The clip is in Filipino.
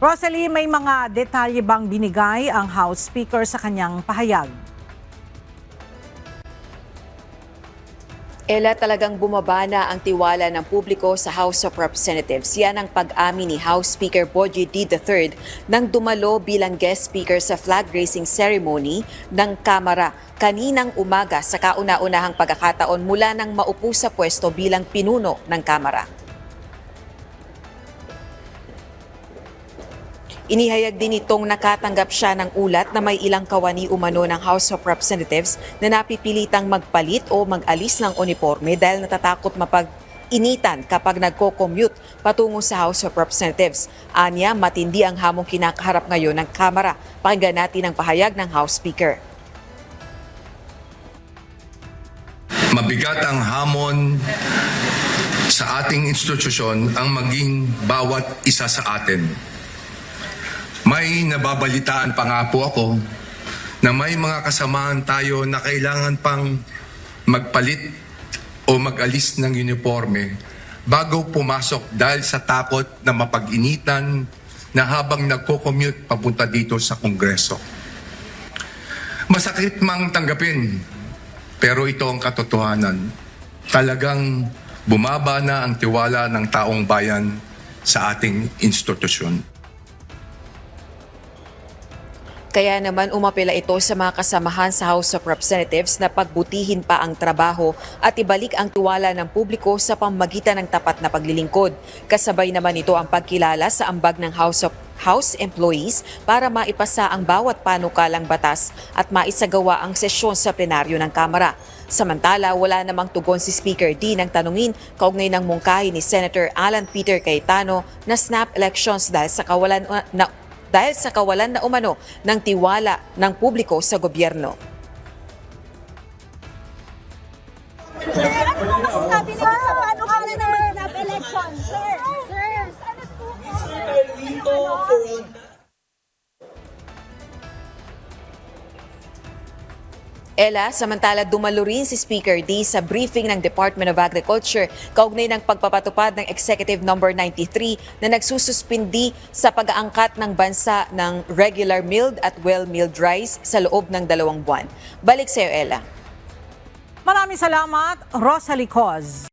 Rosalie, may mga detalye bang binigay ang House Speaker sa kanyang pahayag? Ella, talagang bumaba na ang tiwala ng publiko sa House of Representatives. Yan ang pag-amin ni House Speaker Bogie D. III nang dumalo bilang guest speaker sa flag raising ceremony ng Kamara kaninang umaga sa kauna-unahang pagkakataon mula nang maupo sa pwesto bilang pinuno ng Kamara. Inihayag din itong nakatanggap siya ng ulat na may ilang kawani umano ng House of Representatives na napipilitang magpalit o mag-alis ng uniforme dahil natatakot mapag-initan kapag nagko-commute patungo sa House of Representatives. Anya, matindi ang hamong kinakaharap ngayon ng Kamara. Pakinggan natin ang pahayag ng House Speaker. Mabigat ang hamon sa ating institusyon ang maging bawat isa sa atin. May nababalitaan pa nga po ako na may mga kasamahan tayo na kailangan pang magpalit o mag-alis ng uniforme bago pumasok dahil sa takot na mapag-initan na habang nagko-commute papunta dito sa Kongreso. Masakit mang tanggapin, pero ito ang katotohanan. Talagang bumaba na ang tiwala ng taong bayan sa ating institusyon. Kaya naman umapela ito sa mga kasamahan sa House of Representatives na pagbutihin pa ang trabaho at ibalik ang tiwala ng publiko sa pamamagitan ng tapat na paglilingkod. Kasabay naman ito ang pagkilala sa ambag ng House employees para maipasa ang bawat panukalang batas at maisagawa ang sesyon sa plenaryo ng Kamara. Samantala, wala namang tugon si Speaker D nang tanungin kaugnay ng mungkahi ni Senator Alan Peter Cayetano na snap elections dahil sa kawalan na umano ng tiwala ng publiko sa gobyerno. Sir, ano masasabi niyo sa panukalan ng snap election? Sir, ano po? Ella, samantala dumalo rin si Speaker D sa briefing ng Department of Agriculture kaugnay ng pagpapatupad ng Executive Number 93 na nagsususpindi sa pag-aangkat ng bansa ng regular milled at well-milled rice sa loob ng 2 buwan. Balik sa iyo, Ella. Maraming salamat, Rosalie Coz.